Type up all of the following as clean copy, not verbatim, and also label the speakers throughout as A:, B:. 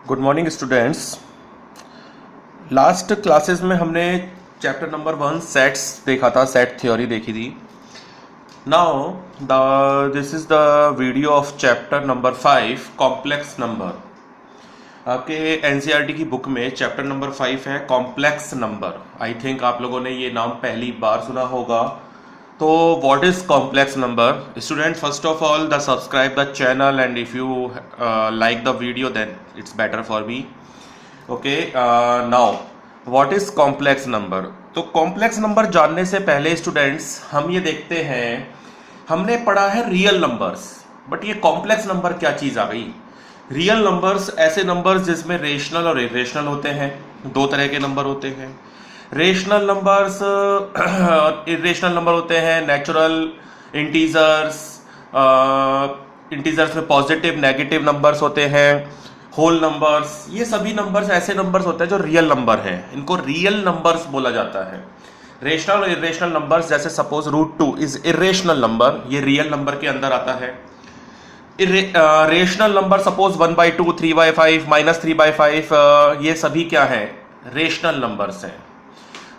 A: Good morning students. Last classes में हमने chapter number 1 sets देखा था, सेट थ्योरी देखी थी। Now this is the video of chapter number 5 complex number. आपके एनसीईआरटी की बुक में चैप्टर नंबर 5 है कॉम्प्लेक्स नंबर। आई थिंक आप लोगों ने ये नाम पहली बार सुना होगा। तो what is complex number? Student, first of all the subscribe the channel and if you like the video then it's better for me. Okay, now what is complex number? तो कॉम्प्लेक्स नंबर जानने से पहले students हम ये देखते हैं, हमने पढ़ा है रियल नंबर्स, बट ये कॉम्प्लेक्स नंबर क्या चीज आ गई? रियल नंबर्स ऐसे नंबर्स जिसमें रेशनल और इरेशनल होते हैं। दो तरह के नंबर होते हैं। रेशनल नंबर्स और इरेशनल नंबर होते हैं। नेचुरल, इंटीजर्स, इंटीजर्स में पॉजिटिव नेगेटिव नंबर्स होते हैं। होल नंबर्स, ये सभी नंबर्स ऐसे नंबर्स होते हैं जो रियल नंबर हैं। इनको रियल नंबर्स बोला जाता है। रेशनल और इरेशनल नंबर्स, जैसे सपोज √2 इज इरेशनल नंबर, ये रियल नंबर के अंदर आता है। रेशनल नंबर सपोज 1/2, 3/5, -3/5, ये सभी क्या है? रेशनल नंबर्स हैं।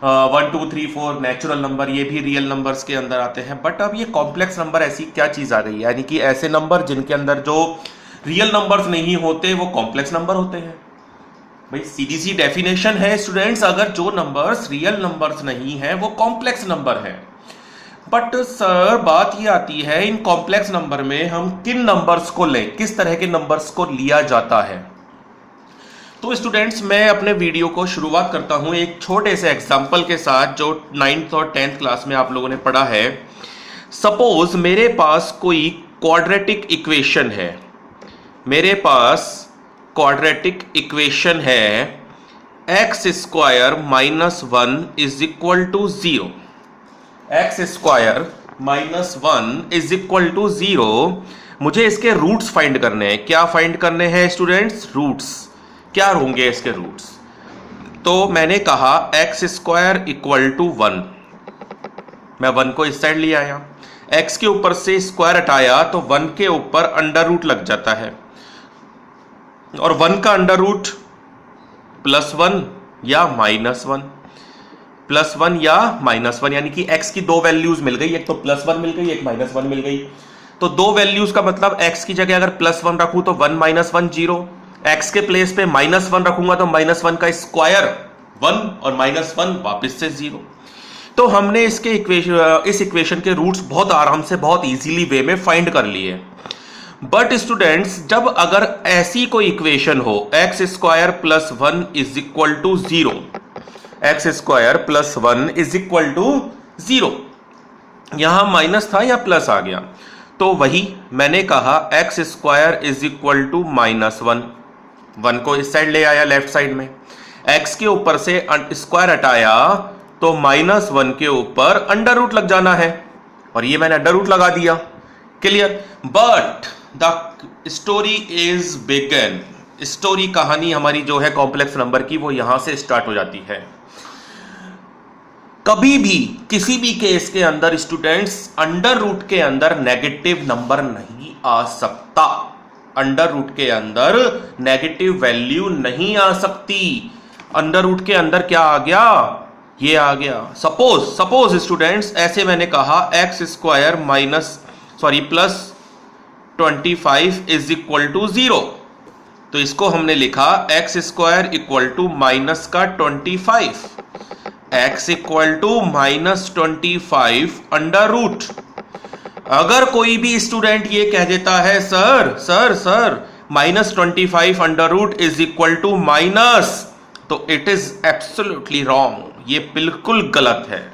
A: 1, 2, 3, 4 नेचुरल नंबर, ये भी रियल नंबर्स के अंदर आते हैं। बट अब ये कॉम्प्लेक्स नंबर ऐसी क्या चीज आ गई? यानी कि ऐसे नंबर जिनके अंदर जो रियल नंबर्स नहीं होते वो कॉम्प्लेक्स नंबर होते हैं। भाई सीधी सी डेफिनेशन है स्टूडेंट्स, अगर जो नंबर्स रियल नंबर्स नहीं है वो कॉम्प्लेक्स नंबर है। बट सर बात ये आती है, इन कॉम्प्लेक्स नंबर में हम किन नंबर्स को लें, किस तरह के नंबर्स को लिया जाता है? तो स्टूडेंट्स, मैं अपने वीडियो को शुरुआत करता हूं एक छोटे से एग्जांपल के साथ जो 9th और 10th क्लास में आप लोगों ने पढ़ा है। सपोज मेरे पास कोई क्वाड्रेटिक इक्वेशन है। मेरे पास क्वाड्रेटिक इक्वेशन है x² - 1 = 0। x² - 1 = 0। मुझे इसके रूट्स फाइंड करने हैं। क्या फाइंड करने हैं स्टूडेंट्स? रूट्स। क्या होंगे इसके रूट्स? तो मैंने कहा x² = 1। मैं 1 को इस साइड ले आया, x के ऊपर से स्क्वायर हटाया तो 1 के ऊपर अंडर रूट लग जाता है, और 1 का अंडर रूट +1 या -1, +1 या -1, यानी कि x की दो वैल्यूज मिल गई, एक तो +1 मिल गई, एक -1 मिल गई। तो दो वैल्यूज का मतलब x की जगह अगर +1 रखूं तो 1 - 1 0, x के प्लेस पे -1 रखूंगा तो -1 का स्क्वायर 1 और -1 वापस से 0। तो हमने इस इक्वेशन के रूट्स बहुत आराम से, बहुत इजीली वे में फाइंड कर लिए। बट स्टूडेंट्स, जब अगर ऐसी कोई इक्वेशन हो x² + 1 = 0, x² + 1 = 0, यहां माइनस था या प्लस आ गया, तो वही मैंने कहा x² = -1। 1 को इस साइड ले आया, लेफ्ट साइड में, x के ऊपर से स्क्वायर हटाया तो -1 के ऊपर अंडर रूट लग जाना है, और ये मैंने अंडर रूट लगा दिया। Clear? But the story is begin. Story, कहानी हमारी जो है कॉम्प्लेक्स नंबर की, वो यहां से स्टार्ट हो जाती है। कभी भी किसी भी केस के अंदर स्टूडेंट्स अंडर रूट के अंदर नेगेटिव नंबर नहीं आ सकता। अंडर रूट के अंदर नेगेटिव वैल्यू नहीं आ सकती। अंडर रूट के अंदर क्या आ गया? ये आ गया। सपोज स्टूडेंट्स, ऐसे मैंने कहा x² +25 = 0, तो इसको हमने लिखा x² = -25, x = -25 अंडर रूट। अगर कोई भी स्टूडेंट ये कह देता है सर -25 अंडर रूट = तो इट इज एब्सोल्युटली रॉन्ग। ये बिल्कुल गलत है,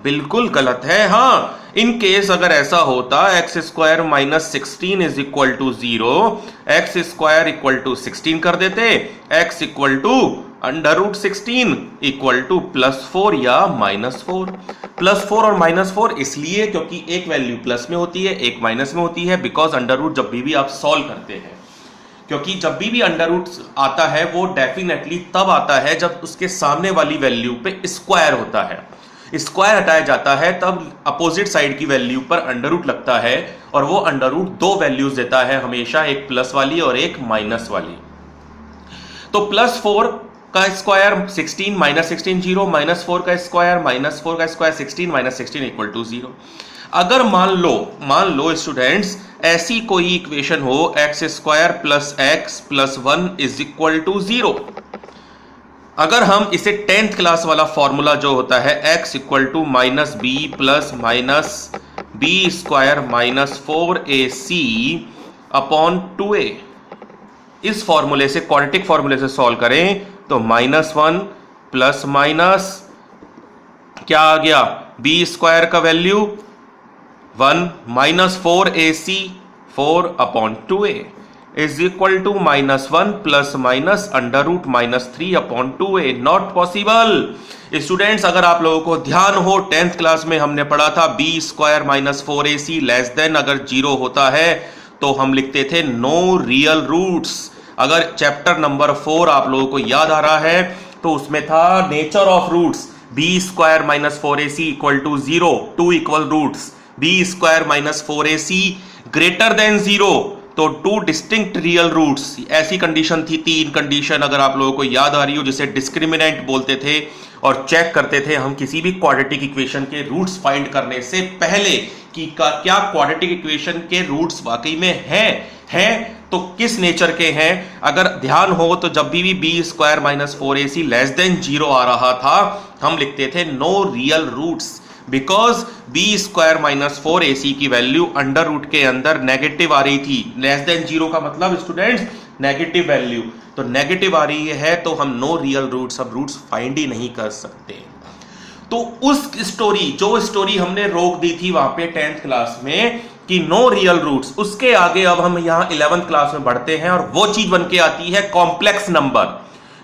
A: बिल्कुल गलत है। हाँ, इन केस अगर ऐसा होता x² - 16 = 0, x² = 16 कर देते, x √16 +4 या -4। +4 और -4 इसलिए क्योंकि एक वैल्यू प्लस में होती है, एक माइनस में होती है, बिकॉज अंडर रूट जब भी आप सॉल्व करते हैं, क्योंकि जब भी अंडर रूट आता है वो डेफिनेटली तब आता है जब उसके सामने वाली वैल्यू पे स्क्वायर होता है। स्क्वायर हटाया जाता है तब अपोजिट साइड की वैल्यू पर अंडर रूट लगता है, और वो अंडर रूट दो वैल्यूज देता है हमेशा, एक प्लस वाली और एक माइनस वाली। तो प्लस 4 का स्क्वायर 16 माइनस 16 0, माइनस 4 का स्क्वायर माइनस 4 का स्क्वायर 16 माइनस 16 इक्वल टू 0। अगर मान लो स्टूडेंट्स ऐसी कोई इक्वेशन हो x square plus x plus 1 is equal to 0, अगर हम इसे 10th क्लास वाला फॉर्मूला जो होता है x equal to minus b plus minus b square minus 4ac upon 2a, इस फॉर्मूले से क्वाड्रेटिक फॉर्मूले से सॉल्व करें तो -1 प्लस माइनस क्या आ गया, बी स्क्वायर का value 1 minus 4ac 4 upon 2a is equal to -1 plus minus under root -3 upon 2a। Not possible. Students अगर आप लोगों को ध्यान हो 10th क्लास में हमने पढ़ा था b square minus 4ac less than अगर 0 होता है तो हम लिखते थे नो रियल रूट्स। अगर चैप्टर नंबर 4 आप लोगों को याद आ रहा है तो उसमें था nature of roots, b square minus 4ac equal to 0, 2 equal roots, b square minus 4ac greater than 0 तो 2 डिस्टिंक्ट रियल रूट्स। ऐसी कंडीशन थी, 3 कंडीशन अगर आप लोगों को याद आ रही हो, जिसे डिस्क्रिमिनेंट बोलते थे और चेक करते थे हम किसी भी क्वाड्रेटिक इक्वेशन के रूट्स फाइंड करने से पहले कि क्या क्वाड्रेटिक इक्वेशन के रूट्स वाकई में हैं तो किस नेचर के हैं। अगर ध्यान हो तो जब भी b square minus 4ac less than 0 आ रहा था हम लिखते थे no real roots, because b square minus 4ac की वैल्यू अंडर रूट के अंदर नेगेटिव आ रही थी। लेस देन 0 का मतलब स्टूडेंट्स नेगेटिव वैल्यू, तो नेगेटिव आ रही है तो हम नो रियल रूट्स, अब रूट्स फाइंड ही नहीं कर सकते। तो उस जो स्टोरी हमने रोक दी थी वहां पे 10th क्लास में कि नो रियल रूट्स, उसके आगे अब हम यहां 11th क्लास में बढ़ते हैं और वो चीज बन के आती है कॉम्प्लेक्स नंबर।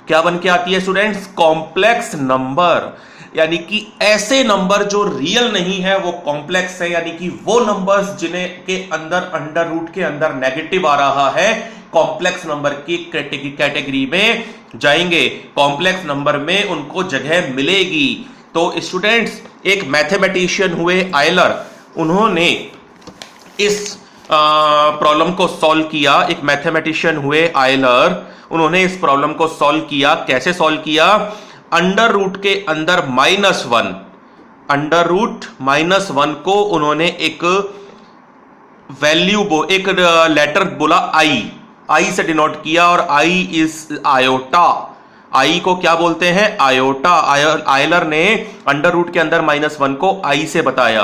A: क्या बन के आती है स्टूडेंट्स? कॉम्प्लेक्स नंबर, यानी कि ऐसे नंबर जो रियल नहीं है वो कॉम्प्लेक्स है, यानी कि वो नंबर्स जिन्हें के अंदर अंडर रूट के अंदर नेगेटिव आ रहा है कॉम्प्लेक्स नंबर की कैटेगरी में जाएंगे, कॉम्प्लेक्स नंबर में उनको जगह मिलेगी। तो स्टूडेंट्स एक मैथमेटिशियन हुए आयलर, उन्होंने इस प्रॉब्लम को सॉल्व किया। एक मैथमेटिशियन हुए आयलर, उन्होंने इस प्रॉब्लम को सॉल्व किया। कैसे सॉल्व किया? अंडर रूट के अंदर -1, अंडर रूट -1 को उन्होंने एक वैल्यू एक लेटर बोला आई से डिनोट किया और आई इज आयोटा। आई को क्या बोलते हैं? आयोटा। आयलर ने अंडर रूट के अंदर -1 को आई से बताया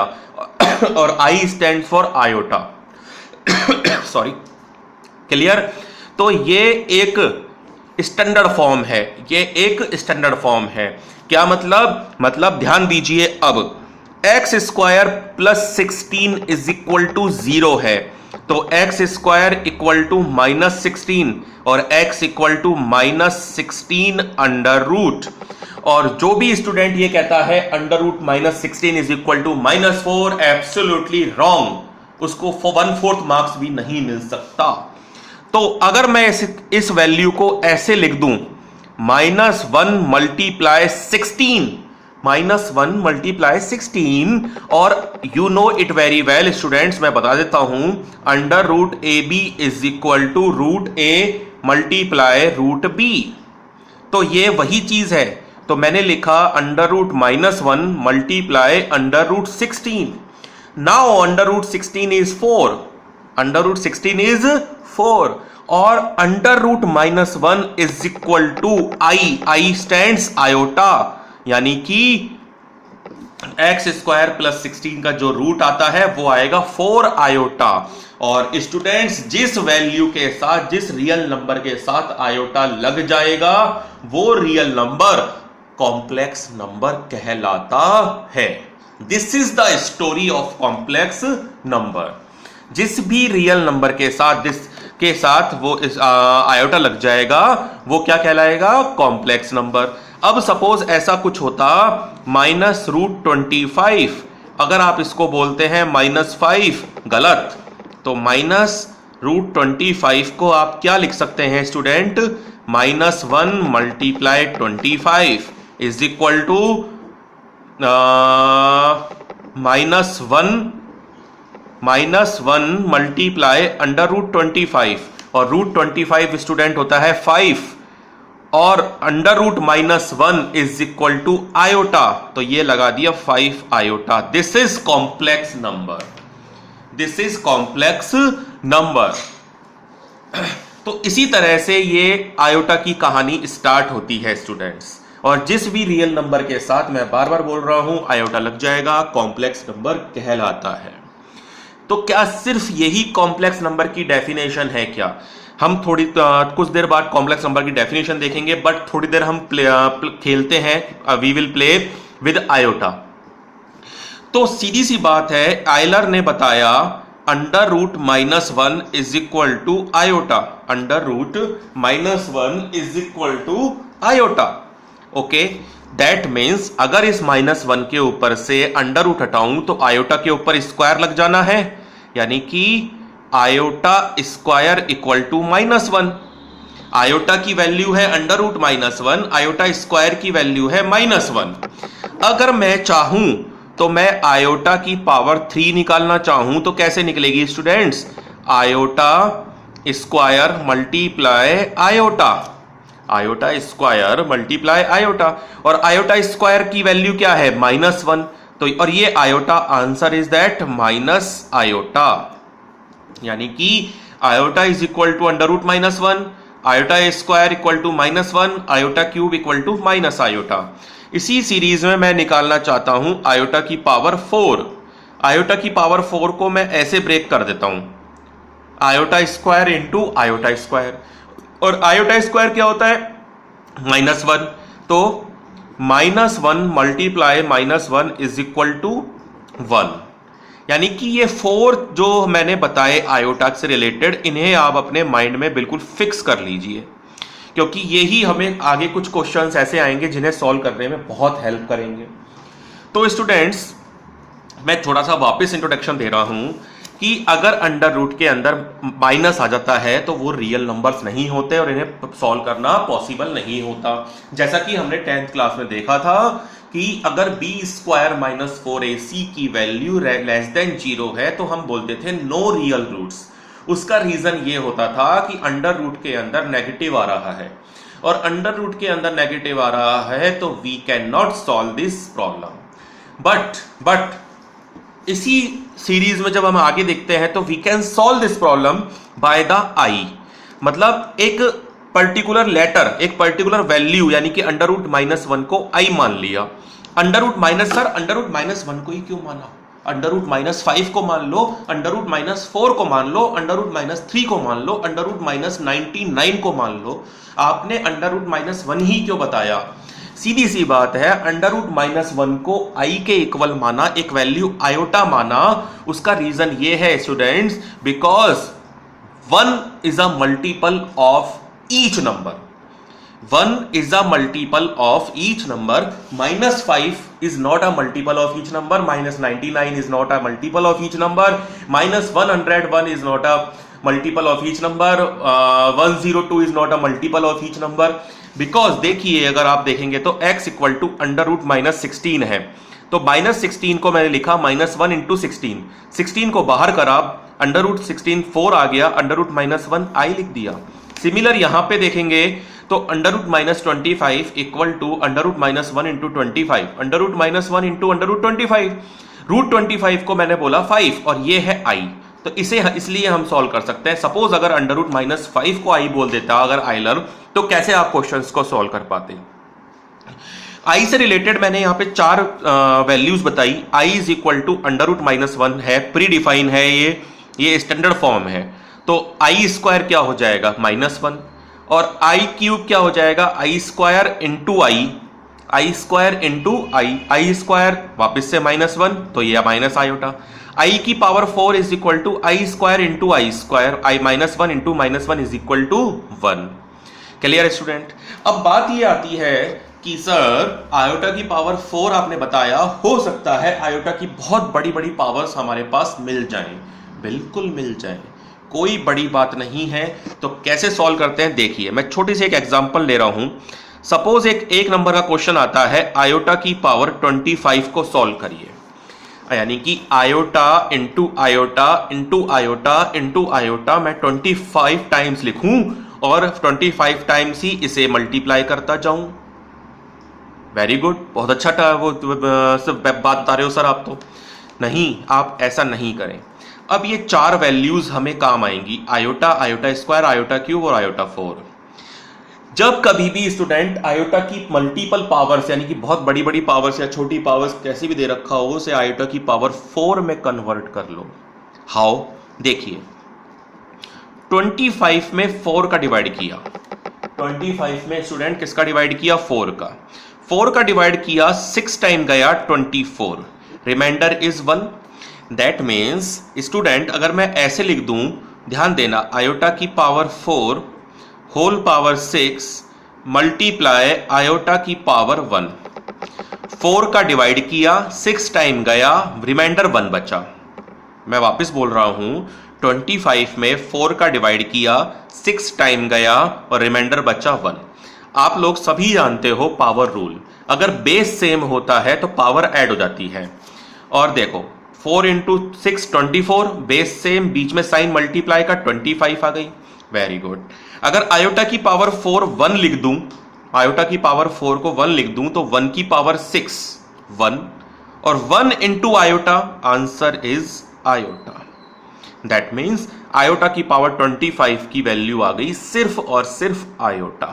A: और I stand for iota. Sorry, clear? तो ये एक स्टैंडर्ड फॉर्म है, ये एक स्टैंडर्ड फॉर्म है। क्या मतलब ध्यान दीजिए, अब x square plus 16 is equal to 0 है तो एक्स स्क्वायर इक्वल टू -16 और x equal to -16 under root. और जो भी स्टूडेंट ये कहता है under root -16 is equal to -4, absolutely wrong, उसको 1/4 मार्क्स भी नहीं मिल सकता। तो अगर मैं इस वैल्यू को ऐसे लिख दूं, -1 मल्टीप्लाई 16, -1 मल्टीप्लाई 16, और you know it very well students, मैं बता देता हूं, under root AB is equal to root A multiply root B। तो ये वही चीज है। तो मैंने लिखा under root -1 multiply under root 16। Now under root 16 is 4, under root 16 is 4, और under root -1 is equal to i stands iota, यानी कि एक्स स्क्वायर प्लस 16 का जो रूट आता है वो आएगा 4 आयोटा। और स्टूडेंट्स जिस वैल्यू के साथ, जिस रियल नंबर के साथ आयोटा लग जाएगा वो रियल नंबर कॉम्प्लेक्स नंबर कहलाता है। This is the story of complex number. जिस भी रियल नंबर के साथ वो आयोटा लग जाएगा वो क्या कहलाएगा? Complex number. अब सपोज ऐसा कुछ होता -√25, अगर आप इसको बोलते हैं -5, गलत। तो -√25 को आप क्या लिख सकते हैं student? -1 multiply 25 is equal to -1 multiply under root 25, और रूट 25 स्टूडेंट होता है 5, और under root -1 is equal to iota, तो ये लगा दिया 5 iota. This is complex number, this is complex number. तो इसी तरह से ये आयोटा की कहानी स्टार्ट होती है स्टूडेंट्स, और जिस भी रियल नंबर के साथ, मैं बार बार बोल रहा हूं, आयोटा लग जाएगा, कॉम्प्लेक्स नंबर कहलाता है। तो क्या सिर्फ यही कॉम्प्लेक्स नंबर की डेफिनेशन है क्या? हम कुछ देर बाद कॉम्प्लेक्स नंबर की डेफिनेशन देखेंगे, बट थोड़ी देर हम खेलते हैं, we will play with iota. तो सीधी सी बात है, आयलर ने बताया under root -1 is equal to iota, under root -1 is equal to iota. Okay, that means अगर इस -1 के ऊपर से अंडर रूट हटाऊं तो आयोटा के ऊपर स्क्वायर लग जाना है, यानी कि iota square equal to -1। Iota की वैल्यू है अंडर रूट -1, आयोटा स्क्वायर की वैल्यू है -1। अगर मैं चाहूं तो मैं आयोटा की पावर 3 निकालना चाहूं तो कैसे निकलेगी students? Iota square multiply iota, iota square multiply iota, और आयोटा स्क्वायर की वैल्यू क्या है? -1। तो और ये iota, answer is that minus iota, यानी कि iota is equal to under root -1, iota square equal to -1, iota cube equal to minus iota. इसी सीरीज में मैं निकालना चाहता हूं आयोटा की पावर 4। आयोटा की पावर 4 को मैं ऐसे ब्रेक कर देता हूं, iota square into iota square, और आयोटा स्क्वायर क्या होता है? -1। तो -1 मल्टीप्लाई -1 इज इक्वल टू 1, यानी कि ये 4 जो मैंने बताए आयोटा से रिलेटेड, इन्हें आप अपने माइंड में बिल्कुल फिक्स कर लीजिए, क्योंकि यही हमें आगे कुछ क्वेश्चंस ऐसे आएंगे जिन्हें सॉल्व करने में बहुत हेल्प करेंगे। तो स्टूडेंट्स, मैं थोड़ा सा वापस इंट्रोडक्शन दे रहा हूं कि अगर अंडर रूट के अंदर माइनस आ जाता है तो वो रियल नंबर्स नहीं होते और इन्हें सॉल्व करना पॉसिबल नहीं होता। जैसा कि हमने 10th क्लास में देखा था कि अगर b स्क्वायर -4ac की वैल्यू लेस देन 0 है तो हम बोलते थे नो रियल रूट्स। उसका रीजन ये होता था कि अंडर रूट के अंदर नेगेटिव आ रहा है, और अंडर रूट के अंदर नेगेटिव आ रहा है तो we can not solve this problem. But इसी सीरीज में जब हम आगे देखते हैं तो we can solve this problem by the I, मतलब एक पर्टिकुलर लेटर, एक पर्टिकुलर वैल्यू, यानी कि अंडर रूट -1 को आई मान लिया। अंडर रूट -1 को ही क्यों माना? अंडर रूट -5 को मान लो, अंडर रूट -4 को मान लो, अंडर रूट -3 को मान लो, अंडर रूट -99 को मान लो, आपने अंडर रूट -1 ही क्यों बताया? सीधी सी बात है, अंडर रूट -1 को आई के इक्वल माना, एक वैल्यू आयोटा माना। उसका रीजन ये है students, because 1 is a multiple of each number, 1 is a multiple of each number, -5 is not a multiple of each number, -99 is not a multiple of each number, -101 is not a multiple of each number, 102 is not a multiple of each number, because देखिए, अगर आप देखेंगे तो x equal to under root -16 है, तो -16 को मैंने लिखा -1 इंटू 16, 16 को बाहर करा, अंडर रूट 16 4 आ गया, अंडर रूट -1 आई लिख दिया। सिमिलर यहां पे देखेंगे तो under root -25 equal to under root -1 into 25, under root -1 into under root 25, root 25 को मैंने बोला 5 और ये है i, तो इसे इसलिए हम सॉल्व कर सकते हैं। सपोज अगर अंडर रूट -5 को i बोल देता अगर आइलर, तो कैसे आप क्वेश्चंस को सॉल्व कर पाते? i से रिलेटेड मैंने यहाँ पे 4 वैल्यूज बताई। i is equal to under root -1 है, प्री डिफाइन है, ये स्टैंडर्ड फॉर्म है, तो i स्क्वायर क्या हो जाएगा? -1, और आई क्यूब क्या हो जाएगा? I square into i square into i square वापिस से -1, तो ये माइनस आयोटा। आई की power 4 is equal to i square into i square, i -1 into -1 is equal to 1। Clear student? अब बात ये आती है कि सर आयोटा की पावर 4 आपने बताया, हो सकता है आयोटा की बहुत बड़ी बड़ी पावर्स हमारे पास मिल जाएं। बिल्कुल मिल जाएं, कोई बड़ी बात नहीं है। तो कैसे सॉल्व करते हैं देखिए, मैं छोटी सी एक एग्जांपल ले रहा हूं। सपोज एक नंबर का क्वेश्चन आता है, आयोटा की पावर 25 को सॉल्व करिए, यानी कि iota into iota into iota into iota मैं 25 टाइम्स लिखूं और 25 टाइम्स ही इसे मल्टीप्लाई करता जाऊं। वेरी गुड, बहुत अच्छा वो बात बता रहे हो सर आप। तो नहीं, आप ऐसा नहीं करें। अब ये 4 वैल्यूज हमें काम आएंगी, iota, iota square, iota cube और आयोटा 4। जब कभी भी स्टूडेंट आयोटा की मल्टीपल पावर्स यानी कि बहुत बड़ी बड़ी पावर्स या छोटी पावर्स कैसी भी दे रखा हो उसे आयोटा की पावर 4 में कन्वर्ट कर लो। हाउ? देखिए 25 में 4 का डिवाइड किया, 25 में स्टूडेंट किसका डिवाइड किया? 4 का। 4 का डिवाइड किया, 6 टाइम गया 24, remainder is 1। That means student अगर मैं ऐसे लिख दूं, ध्यान देना, आयोटा की power 4 whole power 6 multiply iota की पावर 1। 4 का डिवाइड किया, 6 टाइम गया, रिमाइंडर 1 बचा। मैं वापस बोल रहा हूं, 25 में 4 का डिवाइड किया, 6 टाइम गया और रिमाइंडर बचा 1। आप लोग सभी जानते हो पावर रूल, अगर बेस सेम होता है तो पावर ऐड हो जाती है। और देखो 4 इंटू 6 24, बेस सेम, बीच में साइन मल्टीप्लाई का 25 आ गई। Very good. अगर आयोटा की पावर 4 1 लिख दूं, आयोटा की पावर 4 को 1 लिख दूं तो 1 की पावर 6 1 और 1 into iota, answer is iota. That means iota की पावर 25 की वैल्यू आ गई सिर्फ और सिर्फ आयोटा।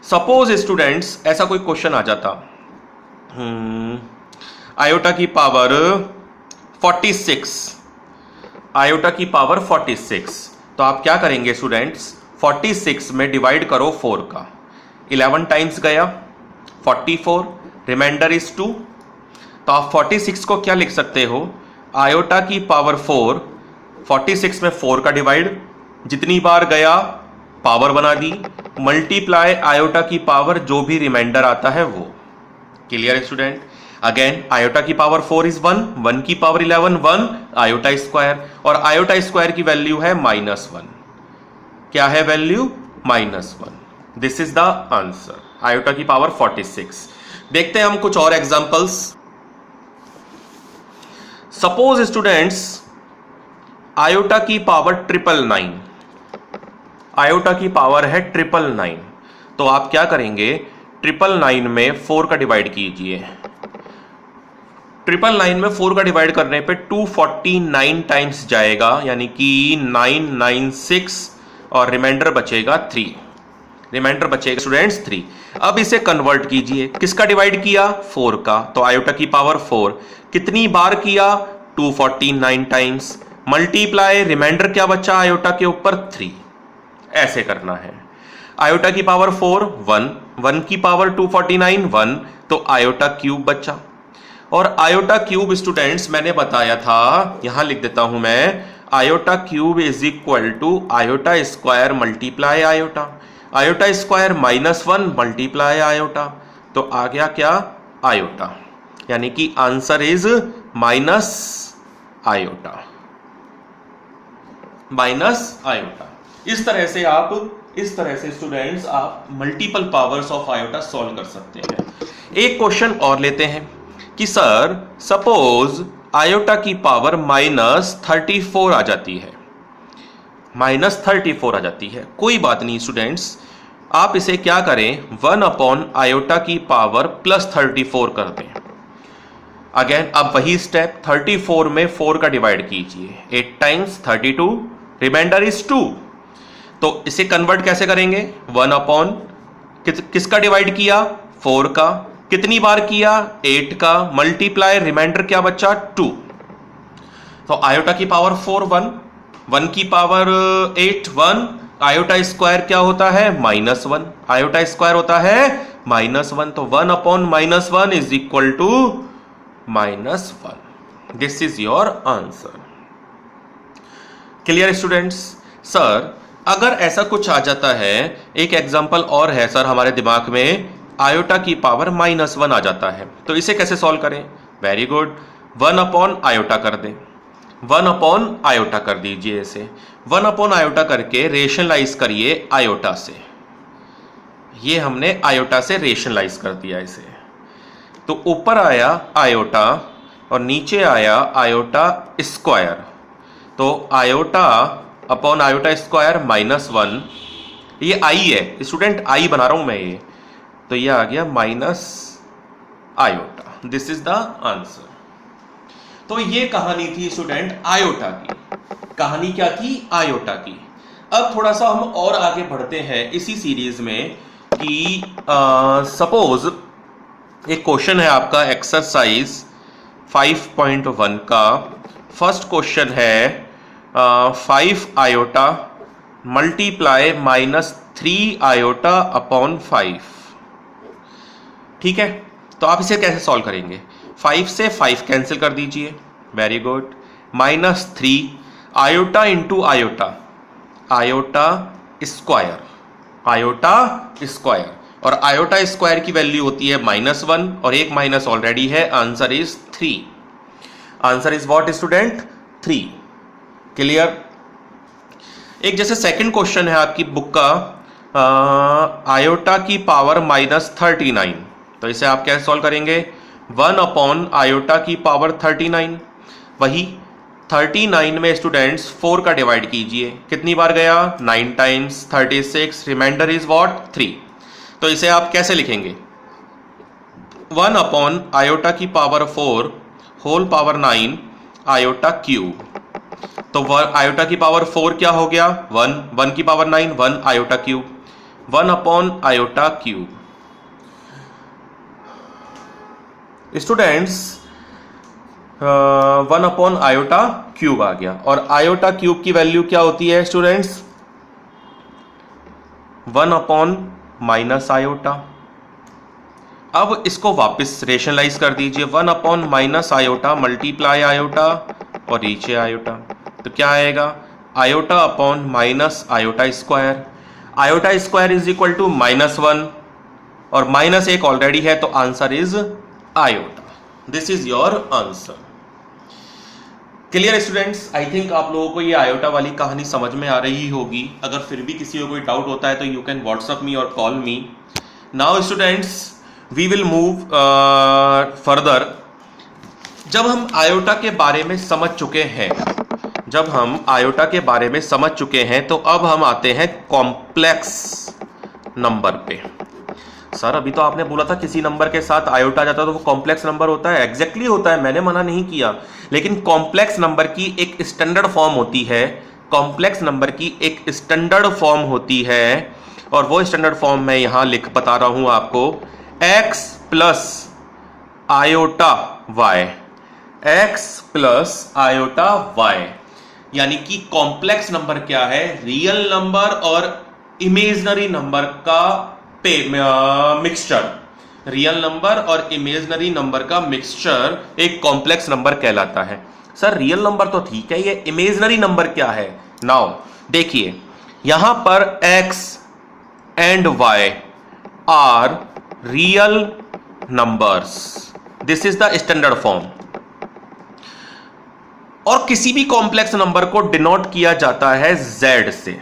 A: सपोज स्टूडेंट्स ऐसा कोई क्वेश्चन आ जाता, आयोटा की पावर 46, आयोटा की पावर 46, तो आप क्या करेंगे स्टूडेंट्स? 46 में डिवाइड करो 4 का, 11 टाइम्स गया 44, रिमाइंडर इज 2। तो आप 46 को क्या लिख सकते हो? आयोटा की पावर 4, 46 में 4 का डिवाइड, जितनी बार गया पावर बना दी, मल्टीप्लाई आयोटा की पावर जो भी रिमाइंडर आता है वो। Clear student? अगेन आयोटा की पावर 4 इज 1, 1 की पावर 11 1 आयोटा स्क्वायर, और आयोटा स्क्वायर की वैल्यू है -1। क्या है value? -1। This is the answer, iota की पावर 46। देखते हैं हम कुछ और एग्जांपल्स। सपोज स्टूडेंट्स आयोटा की पावर 999, आयोटा की पावर है 999, तो आप क्या करेंगे? 999 में 4 का डिवाइड कीजिए, 999 में 4 का डिवाइड करने पे 249 टाइम्स जाएगा, यानी कि 996 और रिमाइंडर बचेगा 3, रिमाइंडर बचेगा स्टूडेंट्स 3। अब इसे कन्वर्ट कीजिए, किसका डिवाइड किया? 4 का, तो आयोटा की पावर 4 कितनी बार किया? 249 टाइम्स, मल्टीप्लाई रिमाइंडर क्या बचा आयोटा के ऊपर? 3। ऐसे करना है। आयोटा की पावर 4 1, 1 की पावर 249 1, तो आयोटा क्यूब बचा। और आयोटा क्यूब स्टूडेंट्स मैंने बताया था, यहां लिख देता हूं मैं, iota cube is equal to iota square multiply iota, iota square -1 multiply iota, तो आ गया क्या? आयोटा, यानी कि answer is minus iota, minus iota. इस तरह से स्टूडेंट्स आप multiple powers of iota solve कर सकते हैं। एक क्वेश्चन और लेते हैं कि सर सपोज आयोटा की पावर -34 आ जाती है, -34 आ जाती है, कोई बात नहीं स्टूडेंट्स, आप इसे क्या करें? 1 अपॉन आयोटा की पावर +34 कर दें। अगेन अब वही स्टेप, 34 में 4 का डिवाइड कीजिए, 8 टाइम्स 32, रिमाइंडर इज 2। तो इसे कन्वर्ट कैसे करेंगे? 1 अपॉन किसका डिवाइड किया? 4 का, कितनी बार किया? 8 का, मल्टीप्लाई रिमाइंडर क्या बचा? 2। तो आयोटा की पावर 4 1, 1 की पावर 8 1, आयोटा स्क्वायर क्या होता है? -1, आयोटा स्क्वायर होता है -1, तो 1 upon -1 is equal to -1। This is your answer. Clear students? Sir अगर ऐसा कुछ आ जाता है, एक एग्जांपल और है सर हमारे दिमाग में, आयोटा की पावर -1 आ जाता है, तो इसे कैसे सॉल्व करें? वेरी गुड, 1 अपॉन आयोटा कर दें, 1 अपॉन आयोटा कर दीजिए इसे, 1 अपॉन आयोटा करके रेशनलाइज करिए आयोटा से, ये हमने आयोटा से रेशनलाइज कर दिया इसे, तो ऊपर आया आयोटा और नीचे आया आयोटा स्क्वायर, तो आयोटा अपॉन आयोटा स्क्वायर -1 ये आई है स्टूडेंट, आई बना रहा हूं मैं ये, तो ये आ गया minus iota. This is the answer. तो ये कहानी थी स्टूडेंट आयोटा की। कहानी क्या थी? आयोटा की। अब थोड़ा सा हम और आगे बढ़ते हैं इसी सीरीज में कि सपोज एक क्वेश्चन है आपका एक्सरसाइज 5.1 का। फर्स्ट क्वेश्चन है 5 आयोटा मल्टीप्लाई -3 आयोटा अपॉन 5। ठीक है, तो आप इसे कैसे सॉल्व करेंगे? 5 से 5 कैंसिल कर दीजिए, very good. -3 iota into iota, iota square, iota square, और आयोटा स्क्वायर की वैल्यू होती है -1 और एक माइनस ऑलरेडी है, answer is 3। Answer is what student? 3। Clear? एक जैसे सेकंड क्वेश्चन है आपकी बुक का आयोटा की पावर -39, तो इसे आप कैसे सॉल्व करेंगे? 1 अपॉन आयोटा की पावर 39। वही 39 में स्टूडेंट्स 4 का डिवाइड कीजिए, कितनी बार गया? 9 टाइम्स 36, रिमाइंडर इज व्हाट? 3। तो इसे आप कैसे लिखेंगे? 1 अपॉन आयोटा की power 4 whole power 9 iota cube. तो आयोटा की पावर 4 क्या हो गया? 1, 1 की power 9, 1 iota cube, 1 upon iota cube. Students 1 upon iota cube आ गया, और आयोटा क्यूब की वैल्यू क्या होती है स्टूडेंट्स? 1 upon minus iota. अब इसको वापस रेशनलाइज कर दीजिए, 1 upon minus iota multiply iota और नीचे आयोटा, तो क्या आएगा? Iota upon minus iota square. Iota square is equal to -1 और -1 ऑलरेडी है, तो answer is iota. This is your answer. Clear students? I think आप लोगों को ये आयोटा वाली कहानी समझ में आ रही होगी। अगर फिर भी किसी को कोई डाउट होता है तो यू कैन व्हाट्सअप मी और call me. Now students we will move further. जब हम आयोटा के बारे में समझ चुके हैं, तो अब हम आते हैं कॉम्प्लेक्स नंबर पे। सर अभी तो आपने बोला था किसी नंबर के साथ आयोटा जाता है तो वो कॉम्प्लेक्स नंबर होता है। एग्जैक्टली होता है, मैंने मना नहीं किया, लेकिन कॉम्प्लेक्स नंबर की एक स्टैंडर्ड फॉर्म होती है। कॉम्प्लेक्स नंबर की एक स्टैंडर्ड फॉर्म होती है, और वो स्टैंडर्ड फॉर्म मैं यहां बता रहा हूं आपको, x plus iota y, x plus iota y। यानी कि कॉम्प्लेक्स नंबर क्या है? रियल नंबर और इमेजिनरी नंबर का मिक्सचर। रियल नंबर और इमेजिनरी नंबर का मिक्सचर एक कॉम्प्लेक्स नंबर कहलाता है। सर रियल नंबर तो ठीक है, ये इमेजिनरी नंबर क्या है? नाउ देखिए, यहां पर x and y are real numbers, this is the standard form. और किसी भी कॉम्प्लेक्स नंबर को डिनोट किया जाता है z से।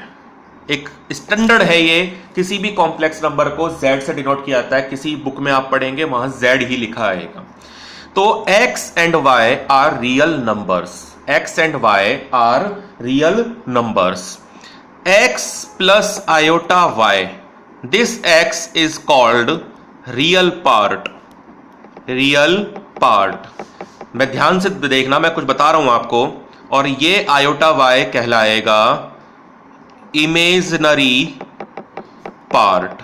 A: एक स्टैंडर्ड है ये, किसी भी कॉम्प्लेक्स नंबर को z से डिनोट किया जाता है। किसी बुक में आप पढ़ेंगे वहां z ही लिखा आएगा। तो x and y are real numbers, x and y are real numbers. x plus iota y, this x is called real part. Real part मैं ध्यान से देखना, मैं कुछ बता रहा हूं आपको। और ये आयोटा y कहलाएगा इमेजिनरी पार्ट।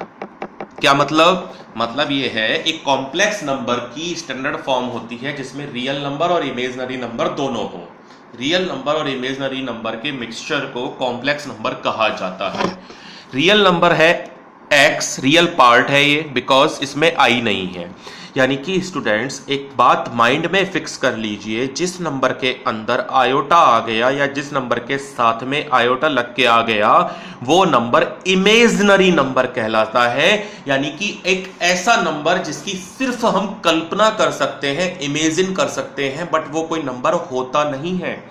A: क्या मतलब? मतलब ये है एक कॉम्प्लेक्स नंबर की स्टैंडर्ड फॉर्म होती है जिसमें रियल नंबर और इमेजिनरी नंबर दोनों हो। रियल नंबर और इमेजिनरी नंबर के मिक्सचर को कॉम्प्लेक्स नंबर कहा जाता है। रियल नंबर है x, रियल पार्ट है ये, बिकॉज इसमें i नहीं है। यानी कि स्टूडेंट्स एक बात माइंड में फिक्स कर लीजिए, जिस नंबर के अंदर आयोटा आ गया या जिस नंबर के साथ में आयोटा लग के आ गया वो नंबर इमेजिनरी नंबर कहलाता है। यानी कि एक ऐसा नंबर जिसकी सिर्फ हम कल्पना कर सकते हैं, इमेजिन कर सकते हैं, बट वो कोई नंबर होता नहीं है।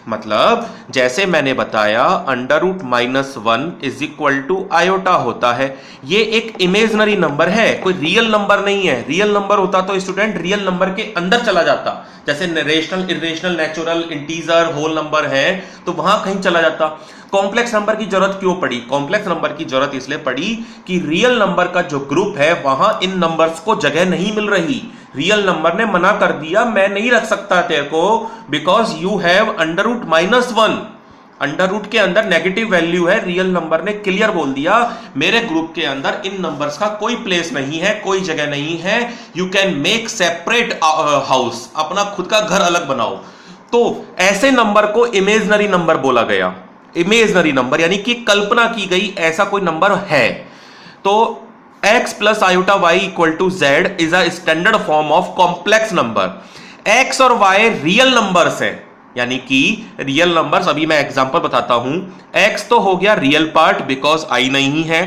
A: मतलब जैसे मैंने बताया under root -1 is equal to iota होता है। ये एक इमेजनरी नंबर है, कोई रियल नंबर नहीं है। रियल नंबर होता तो स्टूडेंट रियल नंबर के अंदर चला जाता, जैसे rational, irrational, natural, integer, whole number है तो वहां कहीं चला जाता। कॉम्प्लेक्स नंबर की जरूरत क्यों पड़ी? कॉम्प्लेक्स नंबर की जरूरत इसलिए पड़ी कि रियल नंबर का जो ग्रुप है वहां इन नंबर्स को जगह नहीं मिल रही। रियल नंबर ने मना कर दिया, मैं नहीं रख सकता तेरे को, because you have under root -1। Under root के अंदर नेगेटिव वैल्यू है। रियल नंबर ने क्लियर बोल दिया मेरे ग्रुप के अंदर इन नंबर्स का कोई प्लेस नहीं है, कोई जगह नहीं है। You can make separate house, अपना खुद का घर अलग बनाओ। तो ऐसे नंबर को इमेजनरी नंबर बोला गया। इमेजनरी नंबर यानी कि कल्पना की गई ऐसा कोई नंबर है। तो x plus iota y equal to z is a standard form of complex number. x और y रियल नंबर्स हैं, यानी कि रियल नंबर्स। अभी मैं एग्जांपल बताता हूं। x तो हो गया रियल पार्ट बिकॉज i नहीं है।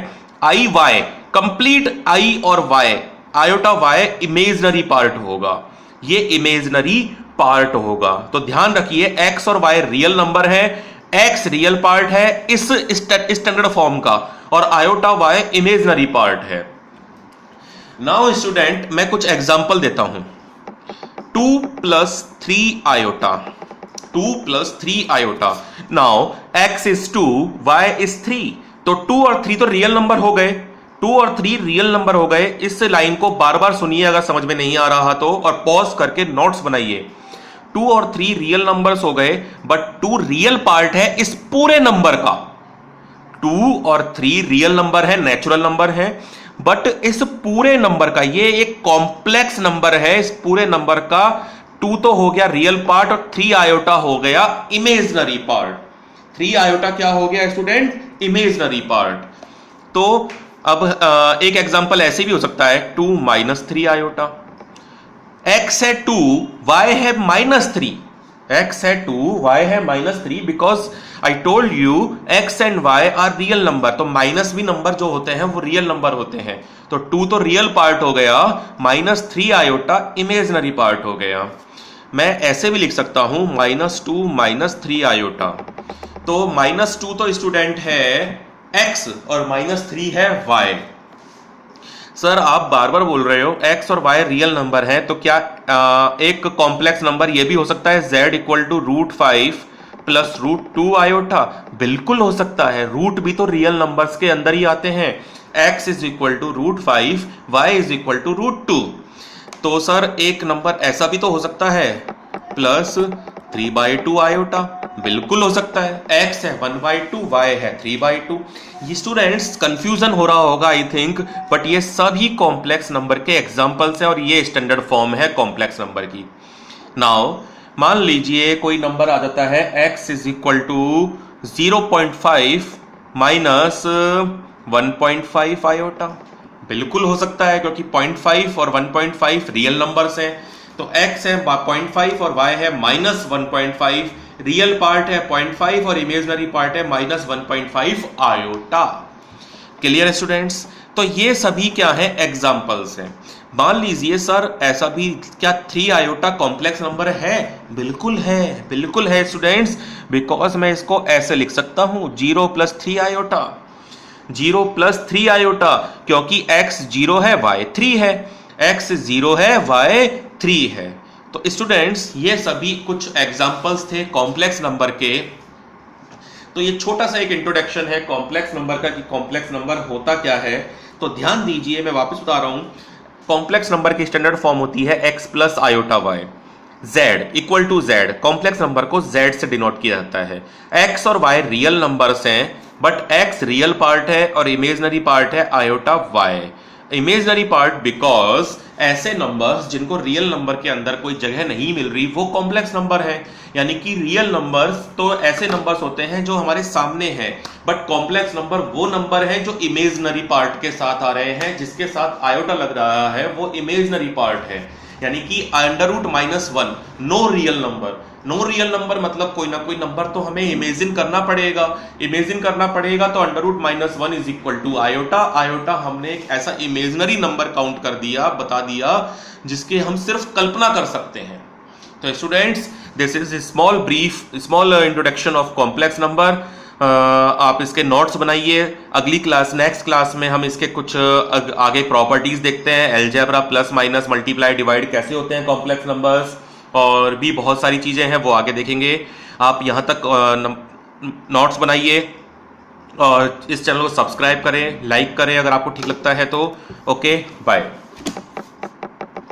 A: i y कंप्लीट i और y, iota y imaginary part होगा। ये इमेजनरी पार्ट होगा। तो ध्यान रखिए x और y रियल नंबर है, x रियल पार्ट है इस स्टैंडर्ड फॉर्म का, और आयोटा y इमेजनरी पार्ट है। नाउ स्टूडेंट मैं कुछ एग्जांपल देता हूं। 2 + 3 iota, 2 + 3 iota. Now x is 2, y is 3। तो 2 और 3 तो रियल नंबर हो गए, 2 और 3 रियल नंबर हो गए। इस लाइन को बार बार सुनिए अगर समझ में नहीं आ रहा तो, और पॉज करके नोट्स बनाइए। 2 और 3 रियल नंबर्स हो गए, बट 2 रियल पार्ट है इस पूरे नंबर का। 2 और 3 रियल नंबर है, नेचुरल नंबर है, बट इस पूरे नंबर का, ये एक कॉम्प्लेक्स नंबर है, इस पूरे नंबर का 2 तो हो गया रियल पार्ट और 3 आयोटा हो गया इमेजनरी पार्ट। 3 आयोटा क्या हो गया स्टूडेंट? Imaginary part. तो अब एक एग्जांपल ऐसे भी हो सकता है 2 - 3 आयोटा। x है 2, y है -3। x है 2, y है -3 because I told you x and y are real number. तो माइनस भी नंबर जो होते हैं वो रियल नंबर होते हैं। तो 2 तो रियल पार्ट हो गया, -3 आयोटा इमेजनरी पार्ट हो गया। मैं ऐसे भी लिख सकता हूं -2 - 3 आयोटा। तो -2 तो स्टूडेंट है x और -3 है y। सर आप बार बार बोल रहे हो x और y रियल नंबर है, तो क्या एक कॉम्प्लेक्स नंबर ये भी हो सकता है z इक्वल टू √5 + √2 आयोटा? बिल्कुल हो सकता है, रूट भी तो रियल नंबर्स के अंदर ही आते हैं। x is equal to √5, y is equal to √2। तो सर एक नंबर ऐसा भी तो हो सकता है +3/2 आयोटा, बिल्कुल हो सकता है। x है 1/2, y है 3/2। ये स्टूडेंट्स कंफ्यूजन हो रहा होगा आई थिंक, बट ये सभी कॉम्प्लेक्स नंबर के एग्जांपल्स हैं और ये स्टैंडर्ड फॉर्म है कॉम्प्लेक्स नंबर की। नाउ मान लीजिए कोई नंबर आ जाता है x is equal to 0.5 - 1.5 iota. बिल्कुल हो सकता है क्योंकि 0.5 और 1.5 रियल नंबर्स हैं। तो x है 0.5 और y है -1.5। रियल पार्ट है 0.5 और इमेजनरी पार्ट है -1.5 आयोटा। Clear students? तो ये सभी क्या है? एग्जाम्पल्स हैं। मान लीजिए सर ऐसा भी क्या 3 आयोटा कॉम्प्लेक्स नंबर है? बिल्कुल है, बिल्कुल है स्टूडेंट्स, बिकॉज मैं इसको ऐसे लिख सकता हूं 0 + 3 आयोटा। 0 + 3 आयोटा, क्योंकि x 0 है, y 3 है। x 0 है, y 3 है। तो स्टूडेंट्स ये सभी कुछ एग्जांपल्स थे कॉम्प्लेक्स नंबर के। तो ये छोटा सा एक इंट्रोडक्शन है कॉम्प्लेक्स नंबर का कि कॉम्प्लेक्स नंबर होता क्या है। तो ध्यान दीजिए, मैं वापस बता रहा हूं, कॉम्प्लेक्स नंबर की स्टैंडर्ड फॉर्म होती है x + iota y। z equal to z, complex number को z से डिनोट किया जाता है। x और y रियल नंबर्स हैं, बट x रियल पार्ट है और इमेजनरी पार्ट है iota y। Imaginary part because ऐसे नंबर्स जिनको रियल नंबर के अंदर कोई जगह नहीं मिल रही वो कॉम्प्लेक्स नंबर है। यानी कि रियल नंबर्स तो ऐसे नंबर्स होते हैं जो हमारे सामने हैं, बट कॉम्प्लेक्स नंबर वो नंबर है जो इमेजनरी पार्ट के साथ आ रहे हैं, जिसके साथ आयोटा लग रहा है वो इमेजनरी पार्ट है। यानी कि √-1 no real number. No real number मतलब कोई ना कोई नंबर तो हमें इमेजिन करना पड़ेगा। इमेजिन करना पड़ेगा तो √-1 is equal to iota. Iota हमने एक ऐसा इमेजिनरी नंबर काउंट कर दिया, बता दिया, जिसके हम सिर्फ कल्पना कर सकते हैं। तो students this is small introduction of complex number. आप इसके नोट्स बनाइए। अगली क्लास, नेक्स्ट क्लास में हम इसके कुछ आगे प्रॉपर्टीज देखते हैं, algebra, plus minus multiply divide कैसे होते हैं कॉम्प्लेक्स नंबर्स, और भी बहुत सारी चीजें हैं वो आगे देखेंगे। आप यहाँ तक नोट्स बनाइए और इस चैनल को सब्सक्राइब करें, लाइक करें अगर आपको ठीक लगता है तो। Okay, bye.